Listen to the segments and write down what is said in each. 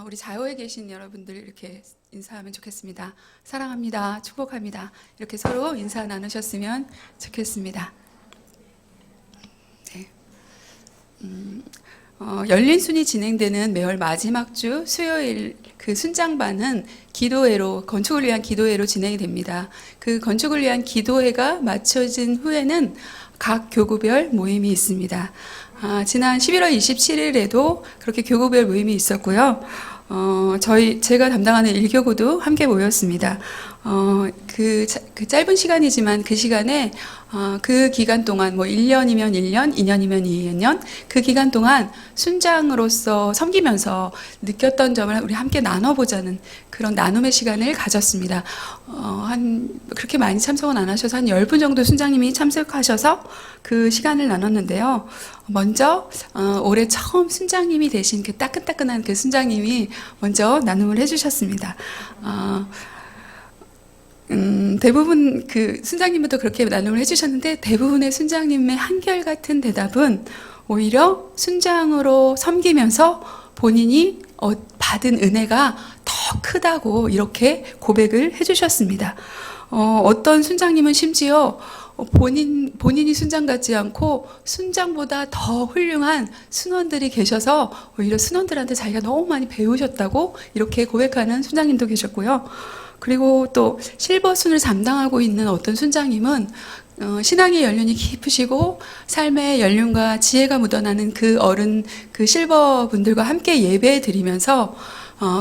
우리 자요에 계신 여러분들 이렇게 인사하면 좋겠습니다. 사랑합니다. 축복합니다. 이렇게 서로 인사 나누셨으면 좋겠습니다. 네. 열린 순이 진행되는 매월 마지막 주 수요일 그 순장반은 기도회로, 건축을 위한 기도회로 진행이 됩니다. 그 건축을 위한 기도회가 마쳐진 후에는 각 교구별 모임이 있습니다. 지난 11월 27일에도 그렇게 교구별 모임이 있었고요. 제가 담당하는 1교구도 함께 모였습니다. 그 짧은 시간이지만 그 시간에, 그 기간 동안, 1년이면 1년, 2년이면 2년, 그 기간 동안 순장으로서 섬기면서 느꼈던 점을 우리 함께 나눠보자는 그런 나눔의 시간을 가졌습니다. 그렇게 많이 참석은 안 하셔서 한 10분 정도 순장님이 참석하셔서 그 시간을 나눴는데요. 먼저, 올해 처음 순장님이 되신 그 따끈따끈한 그 순장님이 먼저 나눔을 해주셨습니다. 대부분 그 순장님부터 그렇게 나눔을 해주셨는데 대부분의 순장님의 한결같은 대답은 오히려 순장으로 섬기면서 본인이 받은 은혜가 더 크다고 이렇게 고백을 해주셨습니다. 어떤 순장님은 심지어 본인이 순장 같지 않고 순장보다 더 훌륭한 순원들이 계셔서 오히려 순원들한테 자기가 너무 많이 배우셨다고 이렇게 고백하는 순장님도 계셨고요. 그리고 또 실버순을 담당하고 있는 어떤 순장님은 신앙의 연륜이 깊으시고 삶의 연륜과 지혜가 묻어나는 그 어른, 그 실버 분들과 함께 예배 드리면서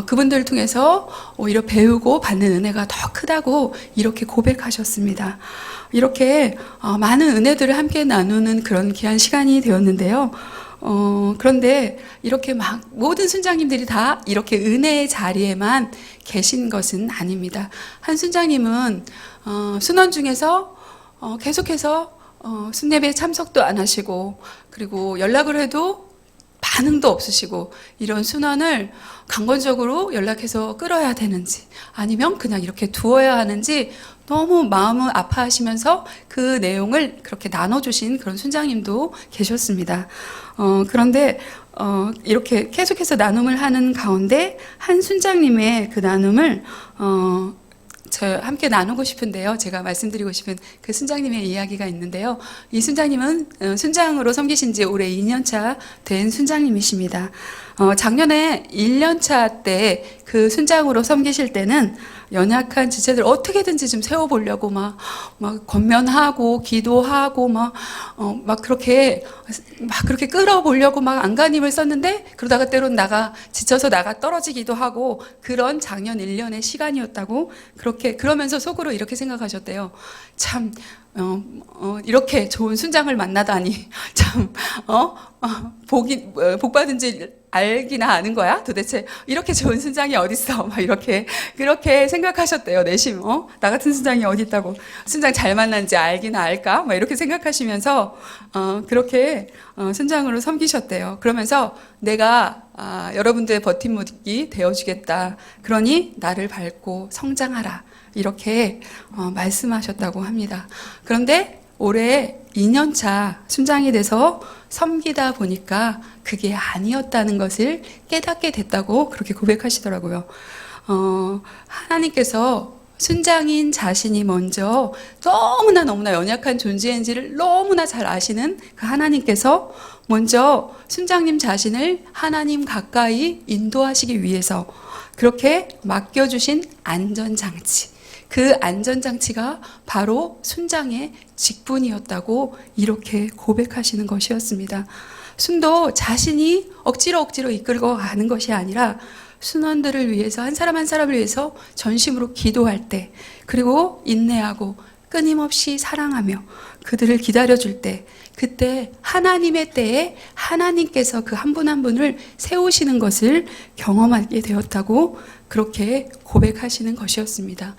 그분들을 통해서 오히려 배우고 받는 은혜가 더 크다고 이렇게 고백하셨습니다. 이렇게 많은 은혜들을 함께 나누는 그런 귀한 시간이 되었는데요. 그런데 이렇게 막 모든 순장님들이 다 이렇게 은혜의 자리에만 계신 것은 아닙니다. 한 순장님은 순원 중에서 계속해서 순례배 참석도 안 하시고 그리고 연락을 해도 반응도 없으시고 이런 순원을 강건적으로 연락해서 끌어야 되는지 아니면 그냥 이렇게 두어야 하는지 너무 마음을 아파하시면서 그 내용을 그렇게 나눠주신 그런 순장님도 계셨습니다. 그런데 이렇게 계속해서 나눔을 하는 가운데 한 순장님의 그 나눔을 함께 나누고 싶은데요. 제가 말씀드리고 싶은 그 순장님의 이야기가 있는데요. 이 순장님은 순장으로 섬기신 지 올해 2년차 된 순장님이십니다. 작년에 1년차 때 그 순장으로 섬기실 때는 연약한 지체들 어떻게든지 좀 세워보려고 막 권면하고 기도하고 막 그렇게 끌어보려고 막 안간힘을 썼는데 그러다가 때론 지쳐서 나가 떨어지기도 하고 그런 작년 1년의 시간이었다고 그러면서 속으로 이렇게 생각하셨대요. 참, 이렇게 좋은 순장을 만나다니 참, 복 받은지 알기나 아는 거야? 도대체 이렇게 좋은 순장이 어딨어? 그렇게 생각하셨대요. 내심, 나 같은 순장이 어디 있다고. 순장 잘 만난지 알기나 알까? 이렇게 생각하시면서, 그렇게, 순장으로 섬기셨대요. 그러면서 내가, 여러분들의 버팀목이 되어주겠다. 그러니 나를 밟고 성장하라. 이렇게, 말씀하셨다고 합니다. 그런데 올해 2년차 순장이 돼서 섬기다 보니까 그게 아니었다는 것을 깨닫게 됐다고 그렇게 고백하시더라고요. 하나님께서 순장인 자신이 먼저 너무나 연약한 존재인지를 너무나 잘 아시는 그 하나님께서 먼저 순장님 자신을 하나님 가까이 인도하시기 위해서 그렇게 맡겨주신 안전장치, 그 안전장치가 바로 순장의 직분이었다고 이렇게 고백하시는 것이었습니다. 순도 자신이 억지로 이끌고 가는 것이 아니라 순원들을 위해서 한 사람 한 사람을 위해서 전심으로 기도할 때 그리고 인내하고 끊임없이 사랑하며 그들을 기다려줄 때 그때 하나님의 때에 하나님께서 그 한 분 한 분을 세우시는 것을 경험하게 되었다고 그렇게 고백하시는 것이었습니다.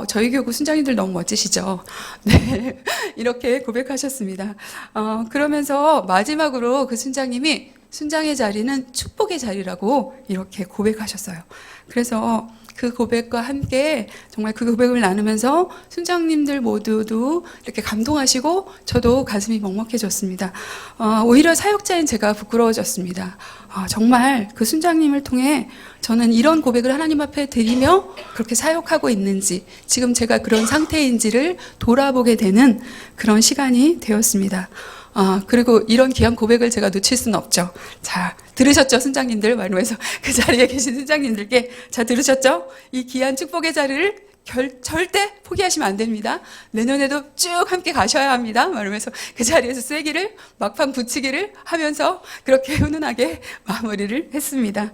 저희 교구 순장님들 너무 멋지시죠? 네, 이렇게 고백하셨습니다. 그러면서 마지막으로 그 순장님이 순장의 자리는 축복의 자리라고 이렇게 고백하셨어요. 그래서 그 고백과 함께 정말 그 고백을 나누면서 순장님들 모두도 이렇게 감동하시고 저도 가슴이 먹먹해졌습니다. 오히려 사역자인 제가 부끄러워졌습니다. 정말 그 순장님을 통해 저는 이런 고백을 하나님 앞에 드리며 그렇게 사역하고 있는지, 지금 제가 그런 상태인지를 돌아보게 되는 그런 시간이 되었습니다. 그리고 이런 귀한 고백을 제가 놓칠 수는 없죠. 자, 들으셨죠, 순장님들? 말하면서 그 자리에 계신 순장님들께, 자, 들으셨죠? 이 귀한 축복의 자리를 절대 포기하시면 안 됩니다. 내년에도 쭉 함께 가셔야 합니다. 말하면서 그 자리에서 쐐기를 막판 붙이기를 하면서 그렇게 훈훈하게 마무리를 했습니다.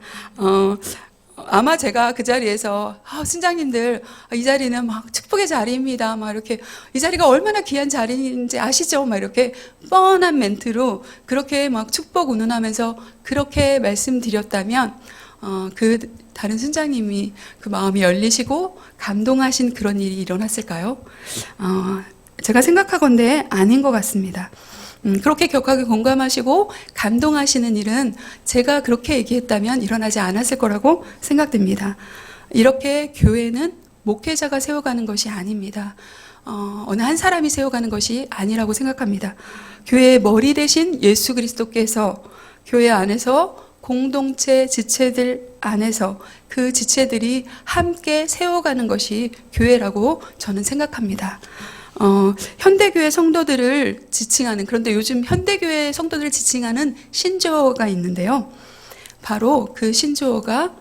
아마 제가 그 자리에서 순장님들, 이 자리는 막 축복의 자리입니다. 막 이렇게 이 자리가 얼마나 귀한 자리인지 아시죠? 막 이렇게 뻔한 멘트로 그렇게 막 축복 운운하면서 그렇게 말씀드렸다면 그 다른 순장님이 그 마음이 열리시고 감동하신 그런 일이 일어났을까요? 제가 생각하건대 아닌 것 같습니다. 그렇게 격하게 공감하시고 감동하시는 일은 제가 그렇게 얘기했다면 일어나지 않았을 거라고 생각됩니다. 이렇게 교회는 목회자가 세워가는 것이 아닙니다. 어느 한 사람이 세워가는 것이 아니라고 생각합니다. 교회의 머리 대신 예수 그리스도께서 교회 안에서 공동체 지체들 안에서 그 지체들이 함께 세워가는 것이 교회라고 저는 생각합니다. 현대교회 성도들을 지칭하는, 그런데 요즘 현대교회 성도들을 지칭하는 신조어가 있는데요. 바로 그 신조어가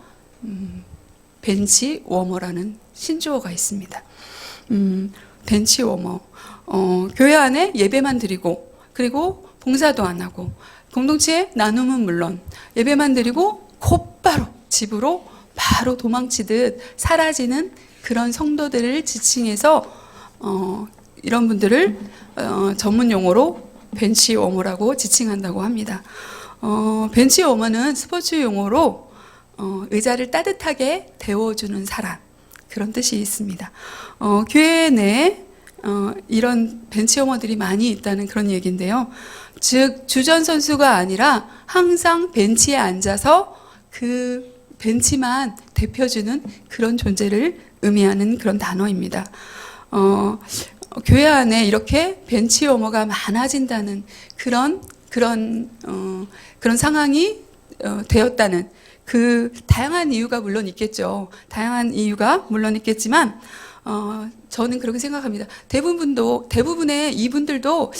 벤치 워머라는 신조어가 있습니다. 벤치 워머. 교회 안에 예배만 드리고, 그리고 봉사도 안 하고, 공동체 나눔은 물론 예배만 드리고 곧바로 집으로 바로 도망치듯 사라지는 그런 성도들을 지칭해서 이런 분들을 전문 용어로 벤치 워머라고 지칭한다고 합니다. 벤치 워머는 스포츠 용어로 의자를 따뜻하게 데워주는 사람, 그런 뜻이 있습니다. 교회 내에 이런 벤치 워머들이 많이 있다는 그런 얘기인데요. 즉 주전 선수가 아니라 항상 벤치에 앉아서 그 벤치만 대표주는 그런 존재를 의미하는 그런 단어입니다. 교회 안에 이렇게 벤치 워머가 많아진다는 그런 상황이 되었다는 그 다양한 이유가 물론 있겠죠. 다양한 이유가 물론 있겠지만 저는 그렇게 생각합니다. 대부분의 이분들도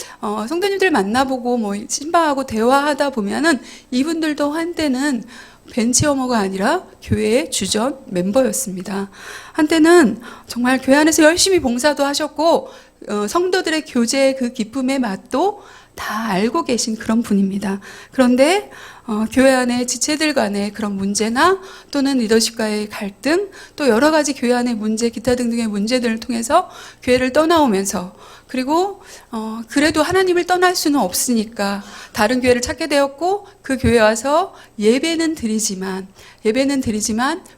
성도님들 만나보고 뭐 신방하고 대화하다 보면은 이분들도 한때는 벤치워머가 아니라 교회의 주전 멤버였습니다. 한때는 정말 교회 안에서 열심히 봉사도 하셨고 성도들의 교제의 그 기쁨의 맛도 다 알고 계신 그런 분입니다. 그런데 교회 안에 지체들 간의 그런 문제나 또는 리더십과의 갈등, 또 여러 가지 교회 안의 문제, 기타 등등의 문제들을 통해서 교회를 떠나오면서, 그리고 그래도 하나님을 떠날 수는 없으니까 다른 교회를 찾게 되었고, 그 교회 와서 예배는 드리지만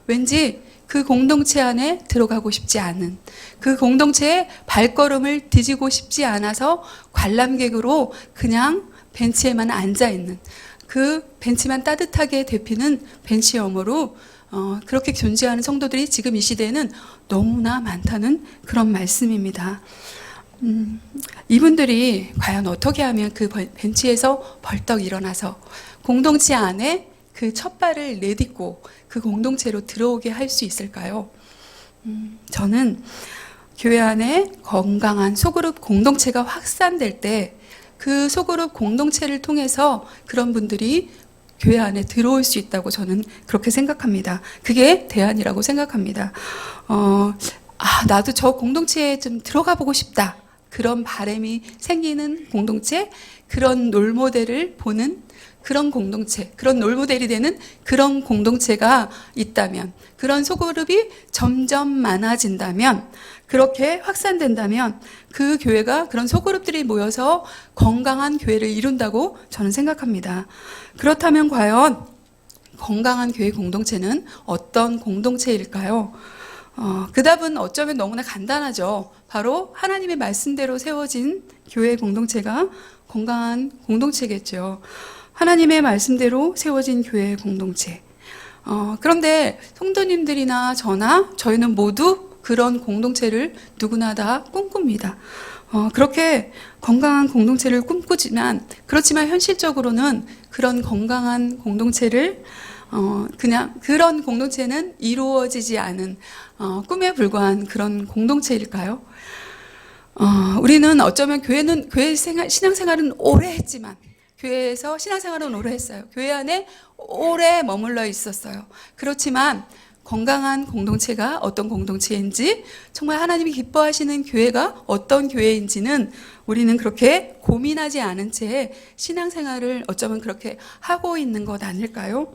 왠지 그 공동체 안에 들어가고 싶지 않은, 그 공동체의 발걸음을 뒤지고 싶지 않아서 관람객으로 그냥 벤치에만 앉아있는, 그 벤치만 따뜻하게 데피는 벤치 워머로 그렇게 존재하는 성도들이 지금 이 시대에는 너무나 많다는 그런 말씀입니다. 이분들이 과연 어떻게 하면 그 벤치에서 벌떡 일어나서 공동체 안에 그 첫 발을 내딛고 그 공동체로 들어오게 할 수 있을까요? 저는 교회 안에 건강한 소그룹 공동체가 확산될 때 그 소그룹 공동체를 통해서 그런 분들이 교회 안에 들어올 수 있다고 저는 그렇게 생각합니다. 그게 대안이라고 생각합니다. 나도 저 공동체에 좀 들어가 보고 싶다. 그런 바람이 생기는 공동체, 그런 롤모델을 보는 그런 공동체, 그런 롤모델이 되는 그런 공동체가 있다면, 그런 소그룹이 점점 많아진다면, 그렇게 확산된다면 그 교회가 그런 소그룹들이 모여서 건강한 교회를 이룬다고 저는 생각합니다. 그렇다면 과연 건강한 교회 공동체는 어떤 공동체일까요? 그 답은 어쩌면 너무나 간단하죠. 바로 하나님의 말씀대로 세워진 교회 공동체가 건강한 공동체겠죠. 하나님의 말씀대로 세워진 교회 공동체. 그런데 성도님들이나 저나 저희는 모두 그런 공동체를 누구나 다 꿈꿉니다. 그렇게 건강한 공동체를 꿈꾸지만, 그렇지만 현실적으로는 그런 건강한 공동체를 그냥 그런 공동체는 이루어지지 않은 꿈에 불과한 그런 공동체일까요? 우리는 어쩌면 교회 신앙생활은 오래 했지만, 교회에서 신앙생활은 오래 했어요. 교회 안에 오래 머물러 있었어요. 그렇지만 건강한 공동체가 어떤 공동체인지, 정말 하나님이 기뻐하시는 교회가 어떤 교회인지는 우리는 그렇게 고민하지 않은 채 신앙생활을 어쩌면 그렇게 하고 있는 것 아닐까요?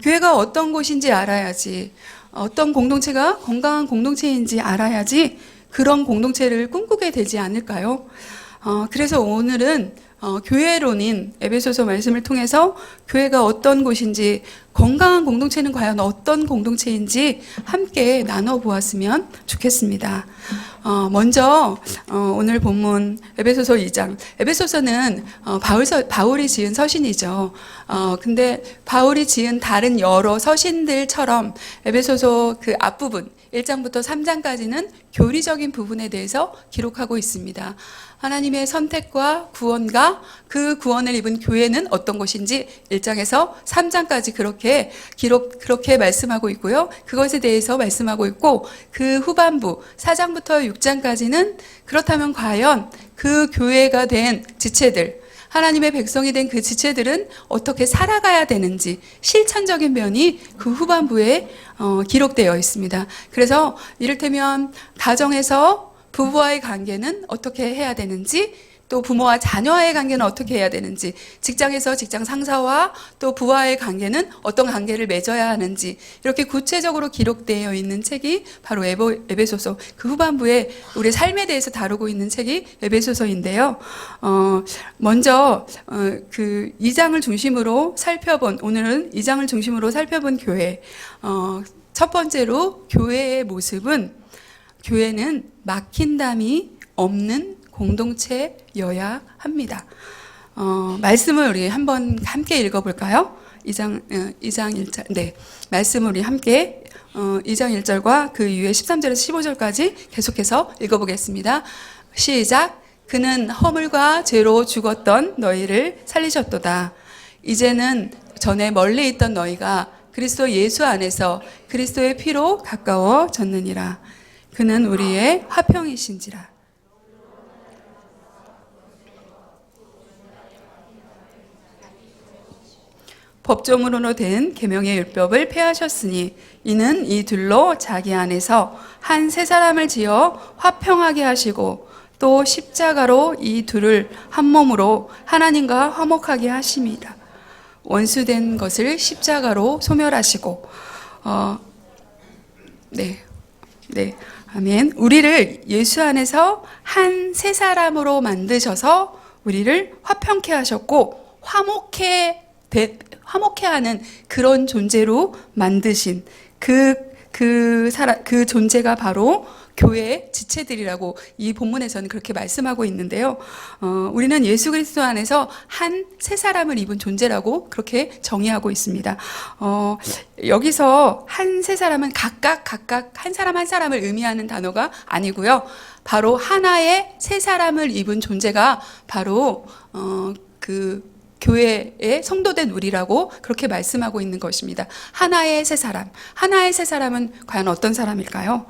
교회가 어떤 곳인지 알아야지, 어떤 공동체가 건강한 공동체인지 알아야지 그런 공동체를 꿈꾸게 되지 않을까요? 그래서 오늘은 교회론인 에베소서 말씀을 통해서 교회가 어떤 곳인지, 건강한 공동체는 과연 어떤 공동체인지 함께 나눠보았으면 좋겠습니다. 먼저 오늘 본문 에베소서 2장. 에베소서는 바울이 지은 서신이죠. 근데 바울이 지은 다른 여러 서신들처럼 에베소서 그 앞부분 1장부터 3장까지는 교리적인 부분에 대해서 기록하고 있습니다. 하나님의 선택과 구원과 그 구원을 입은 교회는 어떤 것인지 1장에서 3장까지 그렇게 말씀하고 있고요. 그것에 대해서 말씀하고 있고, 그 후반부 4장부터 6장까지는 그렇다면 과연 그 교회가 된 지체들, 하나님의 백성이 된 그 지체들은 어떻게 살아가야 되는지 실천적인 면이 그 후반부에 기록되어 있습니다. 그래서 이를테면 가정에서 부부와의 관계는 어떻게 해야 되는지, 또 부모와 자녀와의 관계는 어떻게 해야 되는지, 직장에서 직장 상사와 또 부하의 관계는 어떤 관계를 맺어야 하는지, 이렇게 구체적으로 기록되어 있는 책이 바로 에베소서, 그 후반부에 우리 삶에 대해서 다루고 있는 책이 에베소서인데요. 먼저 그 2장을 중심으로 오늘은 2장을 중심으로 살펴본 교회. 첫 번째로 교회의 모습은, 교회는 막힌담이 없는 공동체여야 합니다. 말씀을 우리 한번 함께 읽어볼까요? 2장 1절. 네. 말씀을 우리 함께 2장 1절과 그 이후에 13절에서 15절까지 계속해서 읽어보겠습니다. 시작. 그는 허물과 죄로 죽었던 너희를 살리셨도다. 이제는 전에 멀리 있던 너희가 그리스도 예수 안에서 그리스도의 피로 가까워졌느니라. 그는 우리의 화평이신지라. 법정으로 된 계명의 율법을 폐하셨으니 이는 이 둘로 자기 안에서 한 새 사람을 지어 화평하게 하시고, 또 십자가로 이 둘을 한 몸으로 하나님과 화목하게 하심이라. 원수된 것을 십자가로 소멸하시고. 네. 아멘. 우리를 예수 안에서 한 새 사람으로 만드셔서 우리를 화평케 하셨고, 화목해 하는 그런 존재로 만드신 그 존재가 바로 교회의 지체들이라고 이 본문에서는 그렇게 말씀하고 있는데요. 우리는 예수 그리스도 안에서 한 새 사람을 입은 존재라고 그렇게 정의하고 있습니다. 여기서 한 새 사람은 각각 한 사람 한 사람을 의미하는 단어가 아니고요. 바로 하나의 새 사람을 입은 존재가 바로 그 교회의 성도된 우리라고 그렇게 말씀하고 있는 것입니다. 하나의 새 사람은 과연 어떤 사람일까요?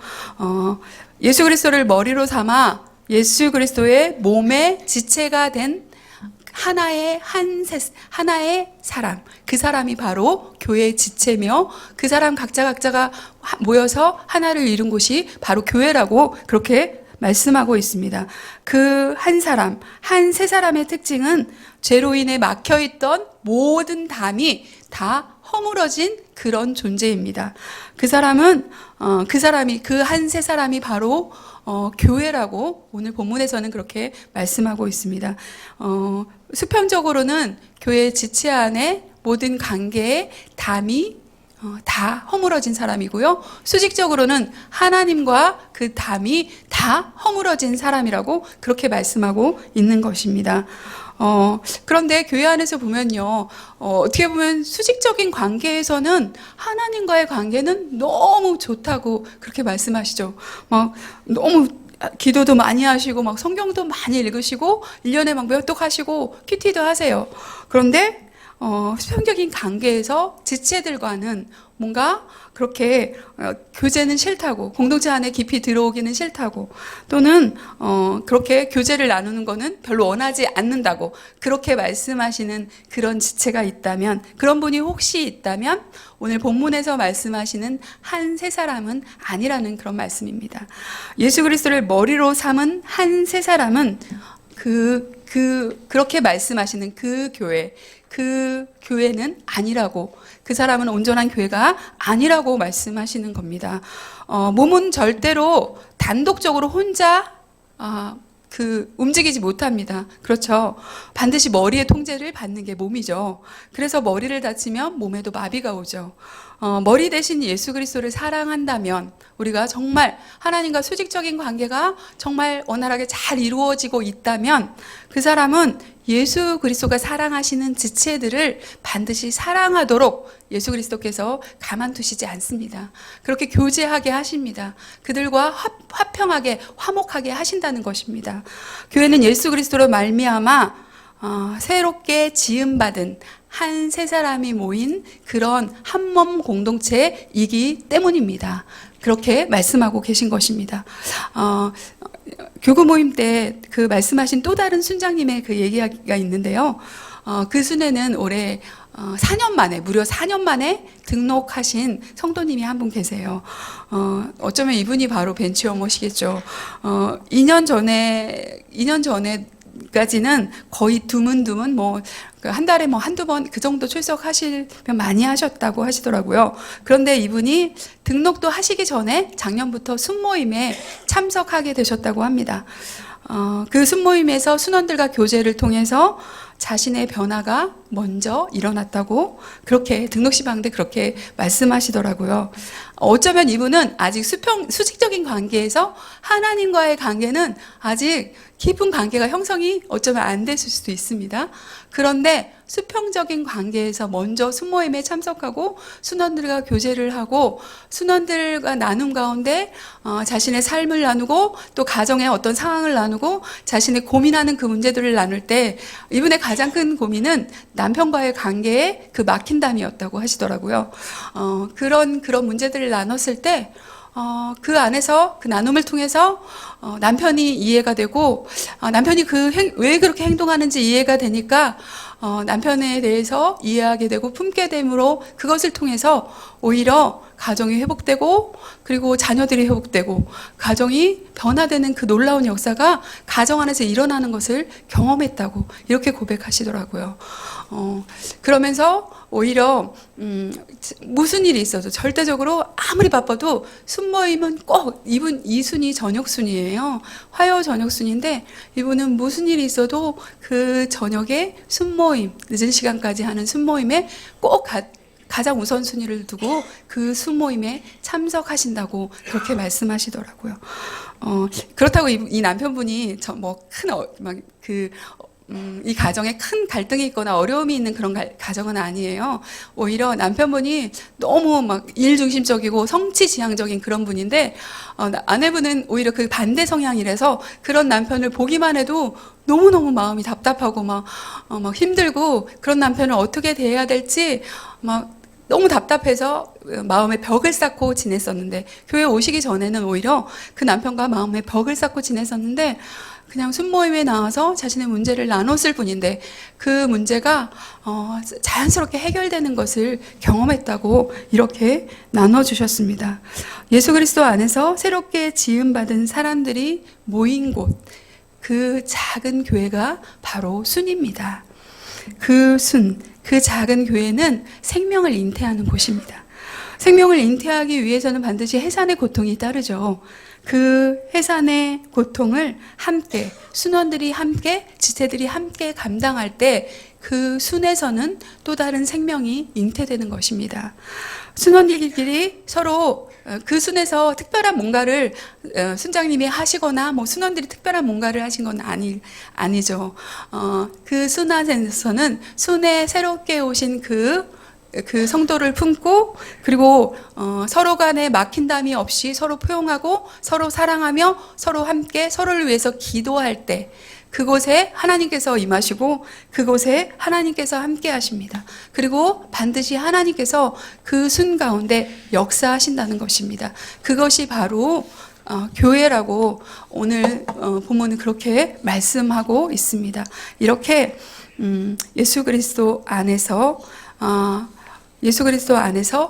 예수 그리스도를 머리로 삼아 예수 그리스도의 몸의 지체가 된 하나의 사람, 그 사람이 바로 교회의 지체며, 그 사람 각자가 모여서 하나를 이룬 곳이 바로 교회라고 그렇게 말씀하고 있습니다. 그 한 새 사람의 특징은 죄로 인해 막혀있던 모든 담이 다 허물어진 그런 존재입니다. 그 한 새 사람이 바로 교회라고 오늘 본문에서는 그렇게 말씀하고 있습니다. 수평적으로는 교회 지체 안에 모든 관계의 담이 다 허물어진 사람이고요. 수직적으로는 하나님과 그 담이 다 허물어진 사람이라고 그렇게 말씀하고 있는 것입니다. 그런데 교회 안에서 보면요, 어떻게 보면 수직적인 관계에서는 하나님과의 관계는 너무 좋다고 그렇게 말씀하시죠. 막 너무 기도도 많이 하시고 막 성경도 많이 읽으시고 1년에 막 몇 독 하시고 큐티도 하세요. 그런데 수평적인 관계에서 지체들과는 뭔가 그렇게 교제는 싫다고, 공동체 안에 깊이 들어오기는 싫다고, 또는 그렇게 교제를 나누는 거는 별로 원하지 않는다고 그렇게 말씀하시는 그런 지체가 있다면, 그런 분이 혹시 있다면 오늘 본문에서 말씀하시는 한 세 사람은 아니라는 그런 말씀입니다. 예수 그리스도를 머리로 삼은 한 세 사람은 그렇게 말씀하시는 그 교회는 아니라고, 그 사람은 온전한 교회가 아니라고 말씀하시는 겁니다. 몸은 절대로 단독적으로 혼자 움직이지 못합니다. 그렇죠. 반드시 머리의 통제를 받는 게 몸이죠. 그래서 머리를 다치면 몸에도 마비가 오죠. 머리 대신 예수 그리스도를 사랑한다면, 우리가 정말 하나님과 수직적인 관계가 정말 원활하게 잘 이루어지고 있다면, 그 사람은 예수 그리스도가 사랑하시는 지체들을 반드시 사랑하도록 예수 그리스도께서 가만두시지 않습니다. 그렇게 교제하게 하십니다. 그들과 화평하게, 화목하게 하신다는 것입니다. 교회는 예수 그리스도로 말미암아 새롭게 지음받은 한 세 사람이 모인 그런 한몸 공동체이기 때문입니다. 그렇게 말씀하고 계신 것입니다. 교구 모임 때 그 말씀하신 또 다른 순장님의 그 얘기가 있는데요. 그 순회는 올해 4년 만에, 무려 4년 만에 등록하신 성도님이 한 분 계세요. 어쩌면 이분이 바로 벤치 어머시겠죠. 2년 전에까지는 거의 드문드문 한 달에 한두 번 그 정도 출석하시면 많이 하셨다고 하시더라고요. 그런데 이분이 등록도 하시기 전에 작년부터 순모임에 참석하게 되셨다고 합니다. 그 순모임에서 순원들과 교제를 통해서 자신의 변화가 먼저 일어났다고 그렇게 등록시방대 그렇게 말씀하시더라고요. 어쩌면 이분은 아직 수직적인 관계에서 하나님과의 관계는 아직 깊은 관계가 형성이 어쩌면 안 됐을 수도 있습니다. 그런데 수평적인 관계에서 먼저 순모임에 참석하고 순원들과 교제를 하고 순원들과 나눔 가운데 자신의 삶을 나누고 또 가정의 어떤 상황을 나누고 자신의 고민하는 그 문제들을 나눌 때 이분의 가장 큰 고민은 남편과의 관계에 그 막힌담이었다고 하시더라고요. 그런 문제들을 나눴을 때 그 안에서 그 나눔을 통해서 남편이 이해가 되고 남편이 왜 그렇게 행동하는지 이해가 되니까 남편에 대해서 이해하게 되고 품게 됨으로 그것을 통해서 오히려 가정이 회복되고 그리고 자녀들이 회복되고 가정이 변화되는 그 놀라운 역사가 가정 안에서 일어나는 것을 경험했다고 이렇게 고백하시더라고요. 그러면서 오히려 무슨 일이 있어도 절대적으로 아무리 바빠도 순모임은 꼭 이 순위 저녁 순위예요. 화요 저녁 순위인데 이분은 무슨 일이 있어도 그 저녁에 순모임, 늦은 시간까지 하는 순모임에 꼭 가장 우선순위를 두고 그 순모임에 참석하신다고 그렇게 말씀하시더라고요. 그렇다고 이 남편분이 이 가정에 큰 갈등이 있거나 어려움이 있는 그런 가정은 아니에요. 오히려 남편분이 너무 일 중심적이고 성취지향적인 그런 분인데 아내분은 오히려 그 반대 성향이라서 그런 남편을 보기만 해도 너무너무 마음이 답답하고 막 힘들고 그런 남편을 어떻게 대해야 될지 너무 답답해서 마음에 벽을 쌓고 지냈었는데 교회 오시기 전에는 오히려 그 남편과 마음에 벽을 쌓고 지냈었는데 그냥 순모임에 나와서 자신의 문제를 나눴을 뿐인데 그 문제가 자연스럽게 해결되는 것을 경험했다고 이렇게 나눠주셨습니다. 예수 그리스도 안에서 새롭게 지음받은 사람들이 모인 곳, 그 작은 교회가 바로 순입니다. 그 작은 교회는 생명을 잉태하는 곳입니다. 생명을 잉태하기 위해서는 반드시 해산의 고통이 따르죠. 그 해산의 고통을 함께 순원들이 함께 지체들이 함께 감당할 때 그 순에서는 또 다른 생명이 잉태되는 것입니다. 순원들끼리 서로 그 순에서 특별한 뭔가를 순장님이 하시거나 뭐 순원들이 특별한 뭔가를 하신 건 아니죠. 그 순 안에서는 순에 새롭게 오신 그 성도를 품고 그리고 서로 간에 막힌담이 없이 서로 포용하고 서로 사랑하며 서로 함께 서로를 위해서 기도할 때 그곳에 하나님께서 임하시고 그곳에 하나님께서 함께 하십니다. 그리고 반드시 하나님께서 그 순 가운데 역사하신다는 것입니다. 그것이 바로 교회라고 오늘 본문은 그렇게 말씀하고 있습니다. 이렇게 예수 그리스도 안에서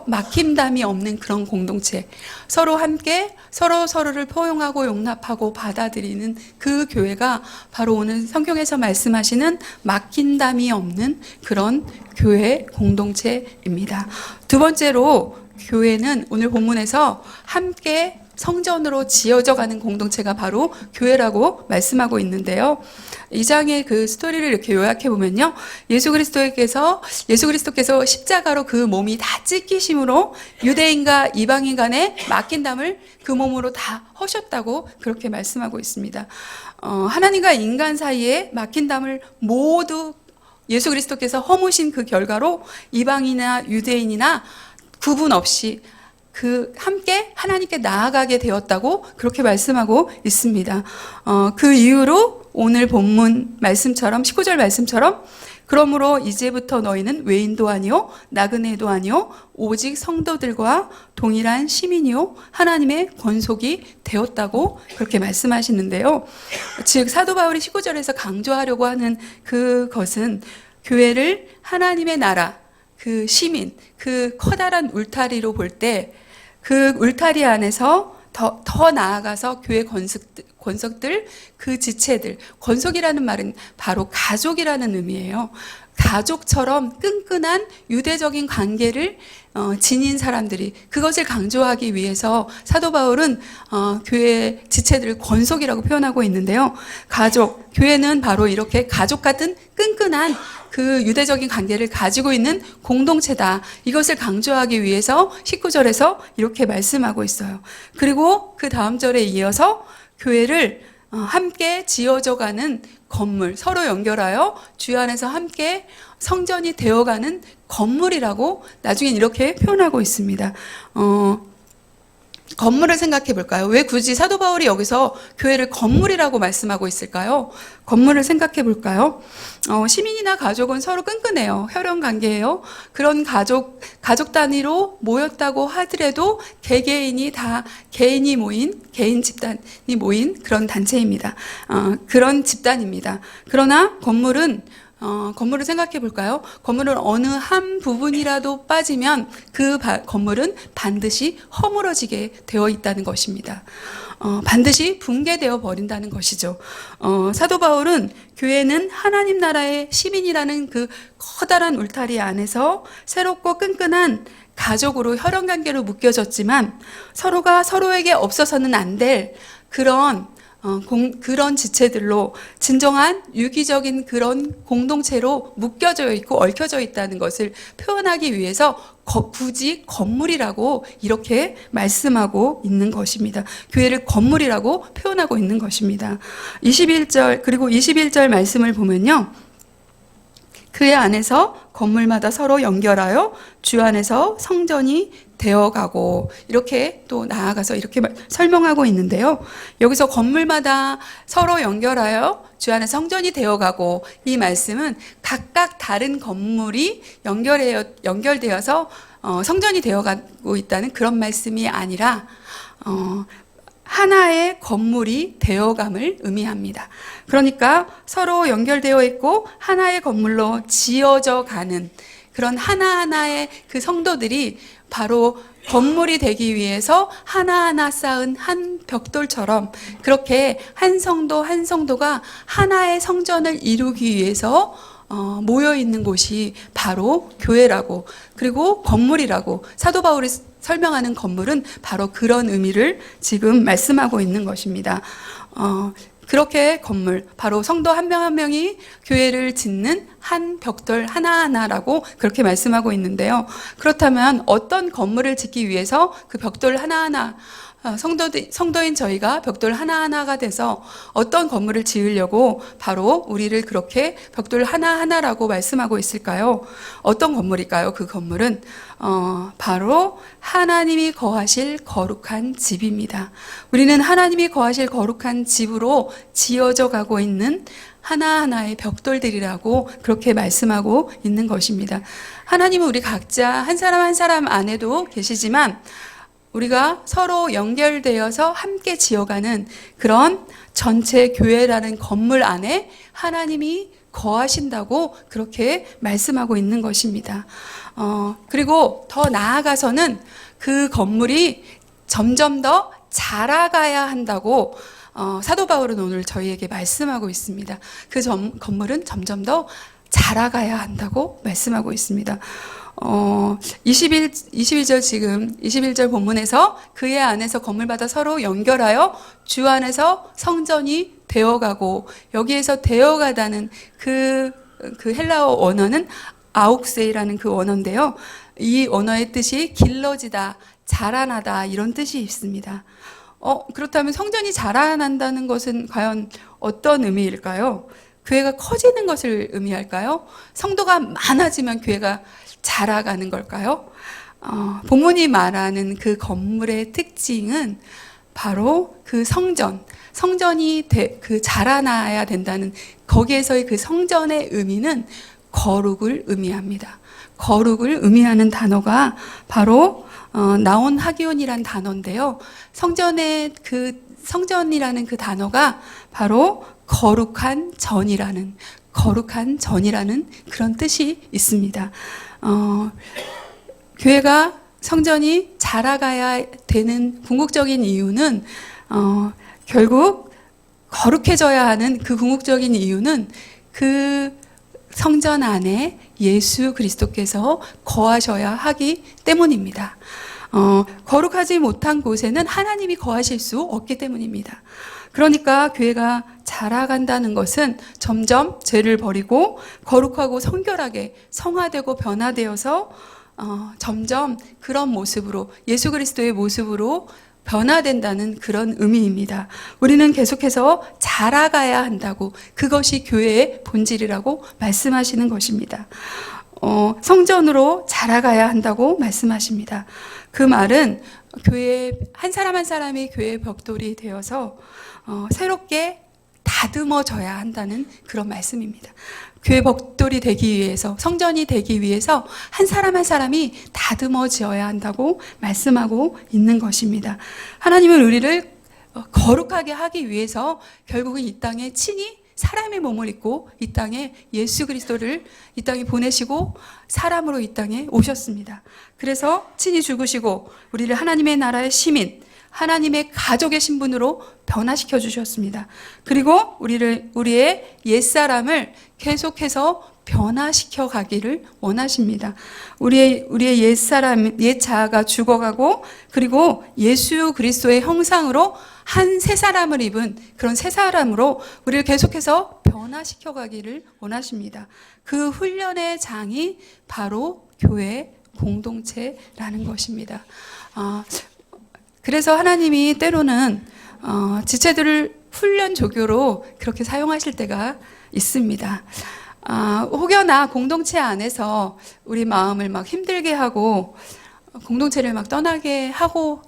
막힘담이 없는 그런 공동체, 서로 함께 서로를 포용하고 용납하고 받아들이는 그 교회가 바로 오늘 성경에서 말씀하시는 막힌담이 없는 그런 교회 공동체입니다. 두 번째로 교회는 오늘 본문에서 함께 성전으로 지어져 가는 공동체가 바로 교회라고 말씀하고 있는데요. 이 장의 그 스토리를 이렇게 요약해 보면요. 예수 그리스도께서 십자가로 그 몸이 다 찢기심으로 유대인과 이방인 간에 막힌 담을 그 몸으로 다 허셨다고 그렇게 말씀하고 있습니다. 하나님과 인간 사이에 막힌 담을 모두 예수 그리스도께서 허무신 그 결과로 이방인이나 유대인이나 구분 없이 함께 하나님께 나아가게 되었다고 그렇게 말씀하고 있습니다. 그 이후로 오늘 본문 말씀처럼 19절 말씀처럼 그러므로 이제부터 너희는 외인도 아니요 나그네도 아니요 오직 성도들과 동일한 시민이요 하나님의 권속이 되었다고 그렇게 말씀하시는데요. 즉 사도 바울이 19절에서 강조하려고 하는 그것은 교회를 하나님의 나라, 그 시민, 그 커다란 울타리로 볼 때 그 울타리 안에서 더 나아가서 교회 권속들, 그 지체들, 권속이라는 말은 바로 가족이라는 의미예요. 가족처럼 끈끈한 유대적인 관계를 지닌 사람들이 그것을 강조하기 위해서 사도 바울은 교회 지체들을 권속이라고 표현하고 있는데요. 가족, 교회는 바로 이렇게 가족 같은 끈끈한 그 유대적인 관계를 가지고 있는 공동체다. 이것을 강조하기 위해서 19절에서 이렇게 말씀하고 있어요. 그리고 그 다음 절에 이어서 교회를 함께 지어져가는 건물, 서로 연결하여 주 안에서 함께 성전이 되어가는 건물이라고 나중엔 이렇게 표현하고 있습니다. 건물을 생각해 볼까요? 왜 굳이 사도 바울이 여기서 교회를 건물이라고 말씀하고 있을까요? 건물을 생각해 볼까요? 시민이나 가족은 서로 끈끈해요. 혈연 관계예요. 그런 가족 단위로 모였다고 하더라도 개개인이 다 개인 집단이 모인 그런 단체입니다. 그런 집단입니다. 그러나 건물을 생각해 볼까요? 건물은 어느 한 부분이라도 빠지면 그 건물은 반드시 허물어지게 되어 있다는 것입니다. 반드시 붕괴되어 버린다는 것이죠. 사도 바울은 교회는 하나님 나라의 시민이라는 그 커다란 울타리 안에서 새롭고 끈끈한 가족으로 혈연관계로 묶여졌지만 서로가 서로에게 없어서는 안 될 그런 지체들로 진정한 유기적인 그런 공동체로 묶여져 있고 얽혀져 있다는 것을 표현하기 위해서 굳이 건물이라고 이렇게 말씀하고 있는 것입니다. 교회를 건물이라고 표현하고 있는 것입니다. 21절 말씀을 보면요. 그의 안에서 건물마다 서로 연결하여 주 안에서 성전이 되어가고 이렇게 또 나아가서 이렇게 설명하고 있는데요. 여기서 건물마다 서로 연결하여 주 안에 성전이 되어가고 이 말씀은 각각 다른 건물이 연결되어서 성전이 되어가고 있다는 그런 말씀이 아니라 하나의 건물이 되어감을 의미합니다. 그러니까 서로 연결되어 있고 하나의 건물로 지어져 가는 그런 하나하나의 그 성도들이 바로 건물이 되기 위해서 하나하나 쌓은 한 벽돌처럼 그렇게 한 성도 한 성도가 하나의 성전을 이루기 위해서 모여 있는 곳이 바로 교회라고, 그리고 건물이라고, 사도 바울이 설명하는 건물은 바로 그런 의미를 지금 말씀하고 있는 것입니다. 그렇게 건물, 바로 성도 한 명 한 명이 교회를 짓는 한 벽돌 하나하나라고 그렇게 말씀하고 있는데요. 그렇다면 어떤 건물을 짓기 위해서 그 벽돌 하나하나, 성도인 저희가 벽돌 하나하나가 돼서 어떤 건물을 지으려고 바로 우리를 그렇게 벽돌 하나하나라고 말씀하고 있을까요? 어떤 건물일까요? 그 건물은 바로 하나님이 거하실 거룩한 집입니다. 우리는 하나님이 거하실 거룩한 집으로 지어져 가고 있는 하나하나의 벽돌들이라고 그렇게 말씀하고 있는 것입니다. 하나님은 우리 각자 한 사람 한 사람 안에도 계시지만 우리가 서로 연결되어서 함께 지어가는 그런 전체 교회라는 건물 안에 하나님이 거하신다고 그렇게 말씀하고 있는 것입니다. 그리고 더 나아가서는 그 건물이 점점 더 자라가야 한다고 사도 바울은 오늘 저희에게 말씀하고 있습니다. 그 건물은 점점 더 자라가야 한다고 말씀하고 있습니다. 21절 지금 21절 본문에서 그의 안에서 건물마다 서로 연결하여 주 안에서 성전이 되어가고, 여기에서 되어가다는 그 헬라어 원어는 아욱세이라는 그 원어인데요. 이 원어의 뜻이 길러지다, 자라나다 이런 뜻이 있습니다. 그렇다면 성전이 자라난다는 것은 과연 어떤 의미일까요? 교회가 커지는 것을 의미할까요? 성도가 많아지면 교회가 자라가는 걸까요? 본문이 말하는 그 건물의 특징은 바로 그 성전이 그 자라나야 된다는, 거기에서의 그 성전의 의미는 거룩을 의미합니다. 거룩을 의미하는 단어가 바로 나온 하기온이란 단어인데요. 성전이라는 그 단어가 바로 거룩한 전이라는 그런 뜻이 있습니다. 교회가 성전이 자라가야 되는 궁극적인 이유는 결국 거룩해져야 하는 그 궁극적인 이유는 그 성전 안에 예수 그리스도께서 거하셔야 하기 때문입니다. 거룩하지 못한 곳에는 하나님이 거하실 수 없기 때문입니다. 그러니까 교회가 자라간다는 것은 점점 죄를 버리고 거룩하고 성결하게 성화되고 변화되어서 점점 그런 모습으로, 예수 그리스도의 모습으로 변화된다는 그런 의미입니다. 우리는 계속해서 자라가야 한다고, 그것이 교회의 본질이라고 말씀하시는 것입니다. 성전으로 자라가야 한다고 말씀하십니다. 그 말은 교회 한 사람 한 사람이 교회의 벽돌이 되어서 새롭게 다듬어져야 한다는 그런 말씀입니다. 교회 벽돌이 되기 위해서, 성전이 되기 위해서 한 사람 한 사람이 다듬어져야 한다고 말씀하고 있는 것입니다. 하나님은 우리를 거룩하게 하기 위해서 결국은 이 땅에 친히 사람의 몸을 입고 이 땅에 예수 그리스도를 이 땅에 보내시고 사람으로 이 땅에 오셨습니다. 그래서 친히 죽으시고 우리를 하나님의 나라의 시민, 하나님의 가족의 신분으로 변화시켜 주셨습니다. 그리고 우리의 옛사람을 계속해서 변화시켜 가기를 원하십니다. 우리의 옛사람, 옛 자아가 죽어가고, 그리고 예수 그리스도의 형상으로 한 새 사람을 입은 그런 새 사람으로 우리를 계속해서 변화시켜 가기를 원하십니다. 그 훈련의 장이 바로 교회 공동체라는 것입니다. 그래서 하나님이 때로는 지체들을 훈련 조교로 그렇게 사용하실 때가 있습니다. 혹여나 공동체 안에서 우리 마음을 막 힘들게 하고 공동체를 막 떠나게 하고,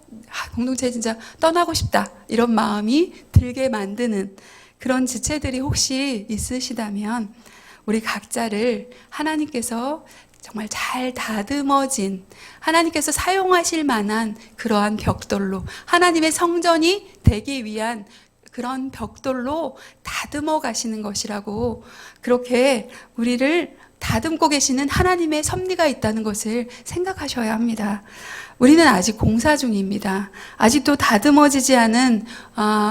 공동체 진짜 떠나고 싶다 이런 마음이 들게 만드는 그런 지체들이 혹시 있으시다면 우리 각자를 하나님께서 정말 잘 다듬어진, 하나님께서 사용하실 만한 그러한 벽돌로, 하나님의 성전이 되기 위한 그런 벽돌로 다듬어 가시는 것이라고, 그렇게 우리를 다듬고 계시는 하나님의 섭리가 있다는 것을 생각하셔야 합니다. 우리는 아직 공사 중입니다. 아직도 다듬어지지 않은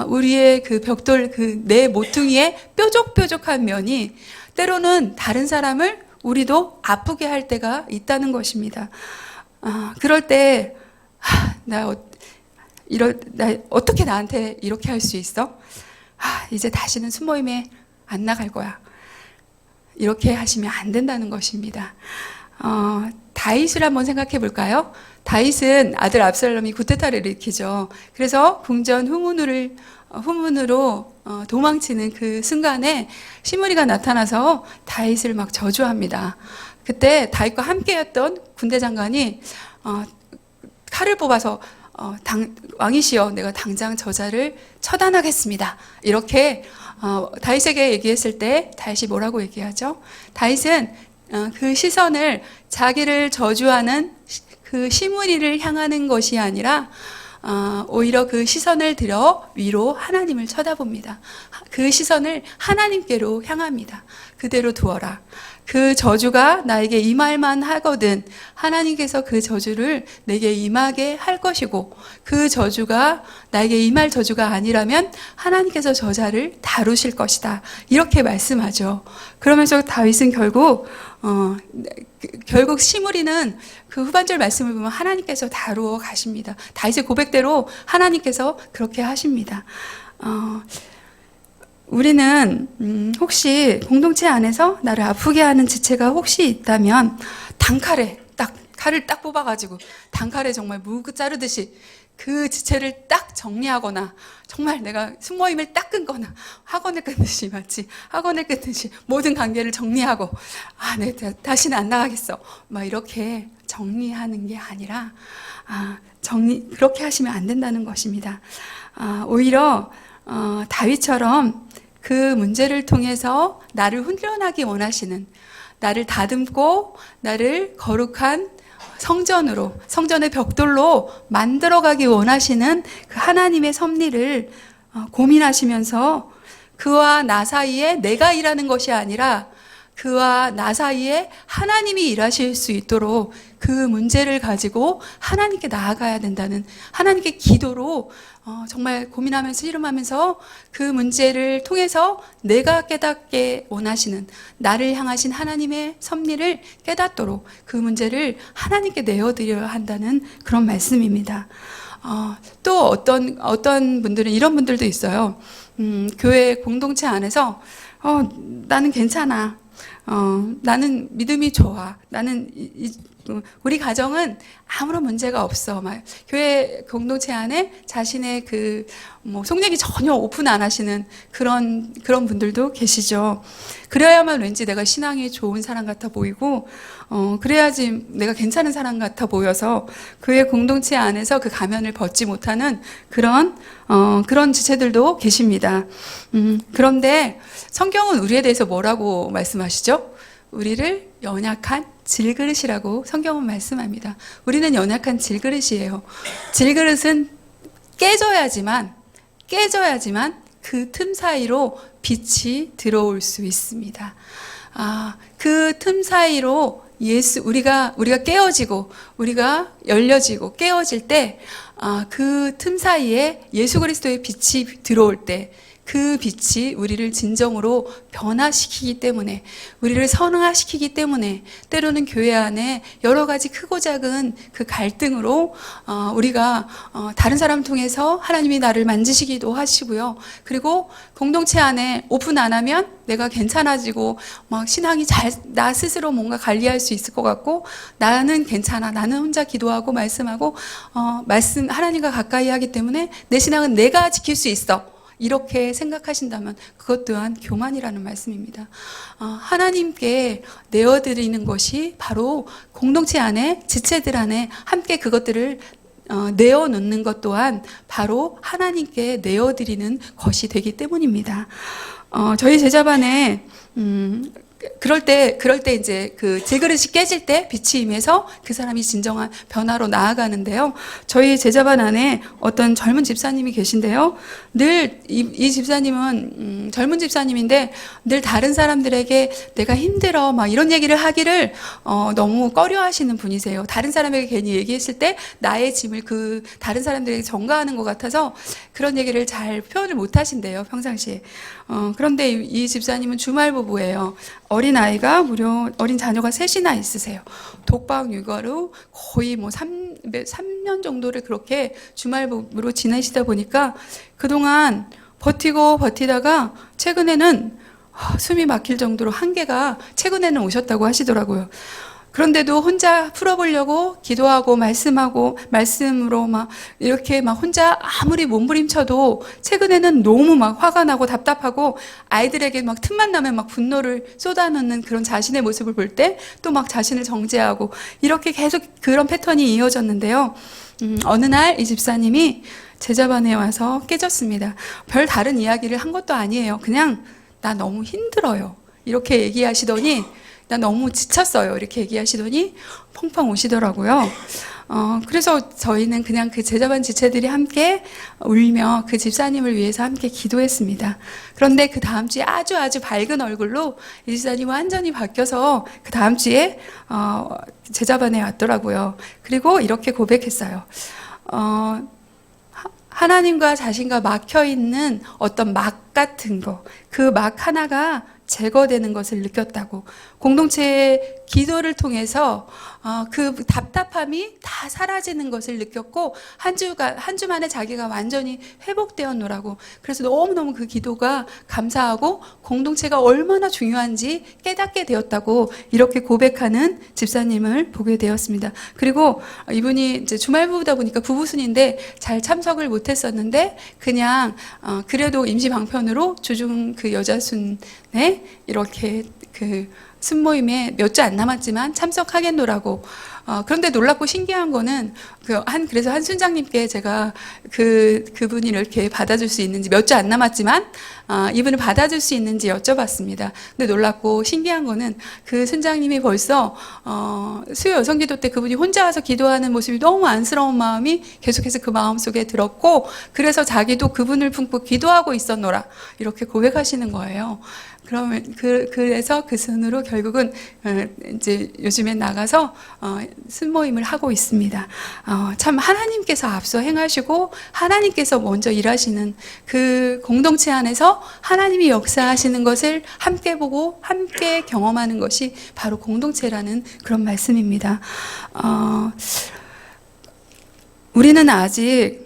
우리의 그 벽돌, 그 내 모퉁이의 뾰족뾰족한 면이 때로는 다른 사람을 우리도 아프게 할 때가 있다는 것입니다. 그럴 때, 나 어떻게 나한테 이렇게 할 수 있어? 이제 다시는 순모임에 안 나갈 거야. 이렇게 하시면 안 된다는 것입니다. 다윗을 한번 생각해 볼까요? 다윗은 아들 압살롬이 쿠데타를 일으키죠. 그래서 궁전 후문으로 도망치는 그 순간에 시므리가 나타나서 다윗을 막 저주합니다. 그때 다윗과 함께였던 군대 장관이 칼을 뽑아서 왕이시여, 내가 당장 저자를 처단하겠습니다. 이렇게 다윗에게 얘기했을 때 다윗이 뭐라고 얘기하죠? 다윗은 그 시선을 자기를 저주하는 그 시므리를 향하는 것이 아니라 오히려 그 시선을 들여 위로 하나님을 쳐다봅니다. 그 시선을 하나님께로 향합니다. 그대로 두어라. 그 저주가 나에게 임할만 하거든 하나님께서 그 저주를 내게 임하게 할 것이고, 그 저주가 나에게 임할 저주가 아니라면 하나님께서 저자를 다루실 것이다. 이렇게 말씀하죠. 그러면서 다윗은 결국 시므리는 그 후반절 말씀을 보면 하나님께서 다루어 가십니다. 다윗의 고백대로 하나님께서 그렇게 하십니다. 우리는 혹시 공동체 안에서 나를 아프게 하는 지체가 혹시 있다면 칼을 딱 뽑아가지고 단칼에 정말 무 자르듯이 그 지체를 딱 정리하거나, 정말 내가 순모임을 딱 끊거나, 학원을 끊듯이, 마치 학원을 끊듯이 모든 관계를 정리하고, 네, 다시는 안 나가겠어, 막 이렇게 정리하는 게 아니라 그렇게 하시면 안 된다는 것입니다. 오히려 다윗처럼 그 문제를 통해서 나를 훈련하기 원하시는, 나를 다듬고 나를 거룩한 성전의 벽돌로 만들어가기 원하시는 그 하나님의 섭리를 고민하시면서 그와 나 사이에 내가 일하는 것이 아니라 그와 나 사이에 하나님이 일하실 수 있도록 그 문제를 가지고 하나님께 나아가야 된다는, 하나님께 기도로 정말 고민하면서 씨름하면서 그 문제를 통해서 내가 깨닫게 원하시는, 나를 향하신 하나님의 섭리를 깨닫도록 그 문제를 하나님께 내어드려야 한다는 그런 말씀입니다. 또 어떤 분들은 이런 분들도 있어요. 교회 공동체 안에서 나는 괜찮아, 나는 믿음이 좋아, 나는 우리 가정은 아무런 문제가 없어. 막 교회 공동체 안에 자신의 속 얘기 전혀 오픈 안 하시는 그런 분들도 계시죠. 그래야만 왠지 내가 신앙이 좋은 사람 같아 보이고, 그래야지 내가 괜찮은 사람 같아 보여서 교회 공동체 안에서 그 가면을 벗지 못하는 그런 지체들도 계십니다. 그런데 성경은 우리에 대해서 뭐라고 말씀하시죠? 우리를 연약한 질그릇이라고 성경은 말씀합니다. 우리는 연약한 질그릇이에요. 질그릇은 깨져야지만 그 틈 사이로 빛이 들어올 수 있습니다. 그 틈 사이로 우리가 깨어지고, 우리가 열려지고 깨어질 때, 그 틈 사이에 예수 그리스도의 빛이 들어올 때, 그 빛이 우리를 진정으로 변화시키기 때문에, 우리를 선화시키기 때문에, 때로는 교회 안에 여러 가지 크고 작은 그 갈등으로 우리가 다른 사람 통해서 하나님이 나를 만지시기도 하시고요. 그리고 공동체 안에 오픈 안 하면 내가 괜찮아지고 막 신앙이 나 스스로 뭔가 관리할 수 있을 것 같고, 나는 괜찮아, 나는 혼자 기도하고 말씀하고 하나님과 가까이 하기 때문에 내 신앙은 내가 지킬 수 있어, 이렇게 생각하신다면 그것 또한 교만이라는 말씀입니다. 하나님께 내어드리는 것이 바로 공동체 안에, 지체들 안에 함께 그것들을 내어놓는 것 또한 바로 하나님께 내어드리는 것이 되기 때문입니다. 저희 제자반에 그럴 때 이제 그 질그릇이 깨질 때 빛이 임해서 그 사람이 진정한 변화로 나아가는데요. 저희 제자반 안에 어떤 젊은 집사님이 계신데요. 늘 이 집사님은 젊은 집사님인데 늘 다른 사람들에게 내가 힘들어 막 이런 얘기를 하기를 너무 꺼려하시는 분이세요. 다른 사람에게 괜히 얘기했을 때 나의 짐을 그 다른 사람들에게 전가하는 것 같아서 그런 얘기를 잘 표현을 못 하신대요, 평상시에. 그런데 이 집사님은 주말 부부예요. 어린 자녀가 셋이나 있으세요. 독박 육아로 거의 뭐 3년 정도를 그렇게 주말부로 지내시다 보니까 그동안 버티다가 최근에는 숨이 막힐 정도로 한계가 최근에는 오셨다고 하시더라고요. 그런데도 혼자 풀어보려고 기도하고 말씀으로 막 이렇게 막 혼자 아무리 몸부림쳐도 최근에는 너무 막 화가 나고 답답하고 아이들에게 막 틈만 나면 막 분노를 쏟아놓는 그런 자신의 모습을 볼 때 또 막 자신을 정죄하고 이렇게 계속 그런 패턴이 이어졌는데요. 어느 날 이 집사님이 제자반에 와서 깨졌습니다. 별 다른 이야기를 한 것도 아니에요. 그냥 나 너무 힘들어요. 이렇게 얘기하시더니 나 너무 지쳤어요. 이렇게 얘기하시더니 펑펑 우시더라고요. 그래서 저희는 그냥 그 제자반 지체들이 함께 울며 그 집사님을 위해서 함께 기도했습니다. 그런데 그 다음 주에 아주 밝은 얼굴로 이 집사님이 완전히 바뀌어서 그 다음 주에 제자반에 왔더라고요. 그리고 이렇게 고백했어요. 하나님과 자신과 막혀있는 어떤 막 같은 거, 그 막 하나가 제거되는 것을 느꼈다고, 공동체의 기도를 통해서 그 답답함이 다 사라지는 것을 느꼈고 한 주 만에 자기가 완전히 회복되었노라고. 그래서 너무너무 그 기도가 감사하고 공동체가 얼마나 중요한지 깨닫게 되었다고 이렇게 고백하는 집사님을 보게 되었습니다. 그리고 이분이 이제 주말부부다 보니까 부부순인데 잘 참석을 못했었는데 그냥 그래도 임시 방편으로 주중 그 여자순에 이렇게 그 순모임에 몇 주 안 남았지만 참석하겠노라고. 그런데 놀랍고 신기한 거는 그래서 한 순장님께 제가 그분이 이렇게 받아줄 수 있는지, 몇 주 안 남았지만 이분을 받아줄 수 있는지 여쭤봤습니다. 근데 놀랍고 신기한 거는 그 순장님이 벌써 수요 여성기도 때 그분이 혼자 와서 기도하는 모습이 너무 안쓰러운 마음이 계속해서 그 마음속에 들었고, 그래서 자기도 그분을 품고 기도하고 있었노라 이렇게 고백하시는 거예요. 그래서 그 순으로 결국은 이제 요즘엔 나가서 순모임을 하고 있습니다. 참 하나님께서 앞서 행하시고 하나님께서 먼저 일하시는 그 공동체 안에서 하나님이 역사하시는 것을 함께 보고 함께 경험하는 것이 바로 공동체라는 그런 말씀입니다. 우리는 아직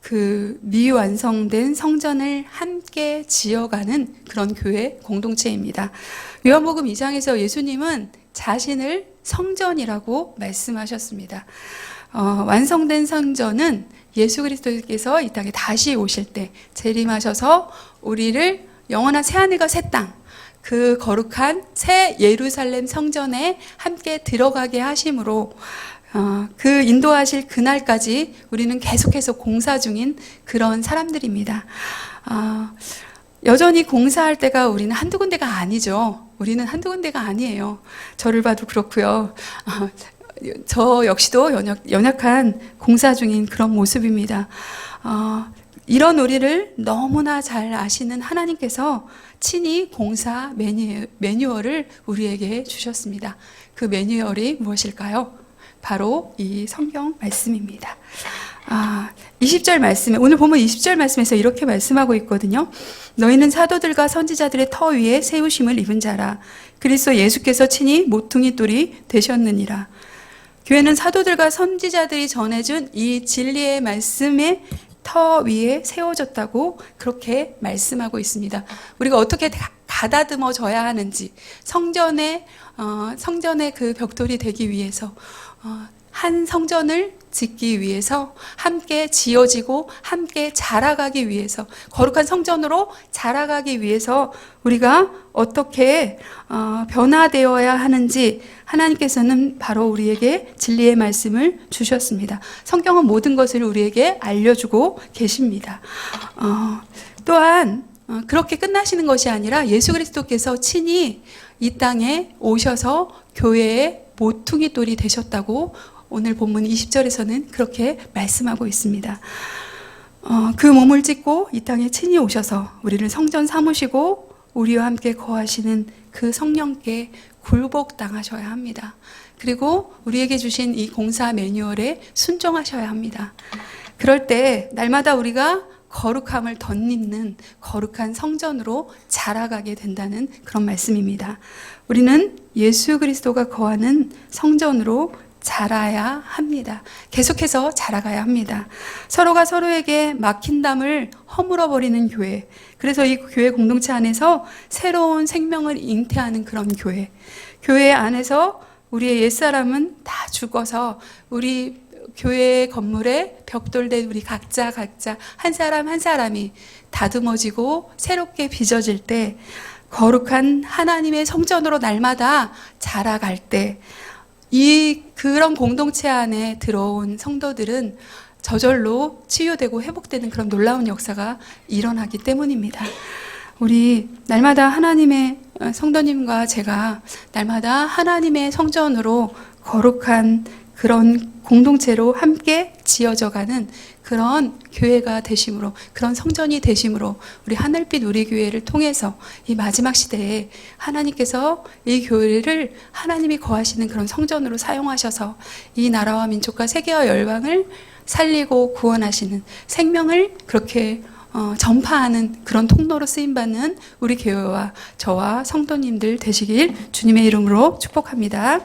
그 미완성된 성전을 함께 지어가는 그런 교회 공동체입니다. 요한복음 2장에서 예수님은 자신을 성전이라고 말씀하셨습니다. 완성된 성전은 예수 그리스도께서 이 땅에 다시 오실 때 재림하셔서 우리를 영원한 새하늘과 새 땅, 그 거룩한 새 예루살렘 성전에 함께 들어가게 하심으로 그 인도하실 그날까지 우리는 계속해서 공사 중인 그런 사람들입니다. 여전히 공사할 때가 우리는 한두 군데가 아니죠. 우리는 한두 군데가 아니에요. 저를 봐도 그렇고요. 저 역시도 연약한 공사 중인 그런 모습입니다. 이런 우리를 너무나 잘 아시는 하나님께서 친히 공사 매뉴얼을 우리에게 주셨습니다. 그 매뉴얼이 무엇일까요? 바로 이 성경 말씀입니다. 20절 말씀에, 오늘 보면 20절 말씀에서 이렇게 말씀하고 있거든요. 너희는 사도들과 선지자들의 터 위에 세우심을 입은 자라. 그리스도 예수께서 친히 모퉁이 돌이 되셨느니라. 교회는 사도들과 선지자들이 전해준 이 진리의 말씀의 터 위에 세워졌다고 그렇게 말씀하고 있습니다. 우리가 어떻게 가다듬어져야 하는지, 성전의 그 벽돌이 되기 위해서, 한 성전을 짓기 위해서, 함께 지어지고 함께 자라가기 위해서, 거룩한 성전으로 자라가기 위해서 우리가 어떻게 변화되어야 하는지 하나님께서는 바로 우리에게 진리의 말씀을 주셨습니다. 성경은 모든 것을 우리에게 알려주고 계십니다. 또한 그렇게 끝나시는 것이 아니라 예수 그리스도께서 친히 이 땅에 오셔서 교회의 모퉁이 돌이 되셨다고 오늘 본문 20절에서는 그렇게 말씀하고 있습니다. 그 몸을 찢고 이 땅에 친히 오셔서 우리를 성전 삼으시고 우리와 함께 거하시는 그 성령께 굴복당하셔야 합니다. 그리고 우리에게 주신 이 공사 매뉴얼에 순종하셔야 합니다. 그럴 때 날마다 우리가 거룩함을 덧입는 거룩한 성전으로 자라가게 된다는 그런 말씀입니다. 우리는 예수 그리스도가 거하는 성전으로 자라야 합니다. 계속해서 자라가야 합니다. 서로가 서로에게 막힌 담을 허물어 버리는 교회. 그래서 이 교회 공동체 안에서 새로운 생명을 잉태하는 그런 교회. 교회 안에서 우리의 옛사람은 다 죽어서 우리 교회 건물에 벽돌된 우리 각자 한 사람 한 사람이 다듬어지고 새롭게 빚어질 때, 거룩한 하나님의 성전으로 날마다 자라갈 때, 그런 공동체 안에 들어온 성도들은 저절로 치유되고 회복되는 그런 놀라운 역사가 일어나기 때문입니다. 우리 날마다 하나님의 성도님과 제가 날마다 하나님의 성전으로 거룩한 그런 공동체로 함께 지어져가는 그런 교회가 되심으로, 그런 성전이 되심으로 우리 하늘빛 우리 교회를 통해서 이 마지막 시대에 하나님께서 이 교회를 하나님이 거하시는 그런 성전으로 사용하셔서 이 나라와 민족과 세계와 열방을 살리고 구원하시는, 생명을 그렇게 전파하는 그런 통로로 쓰임받는 우리 교회와 저와 성도님들 되시길 주님의 이름으로 축복합니다.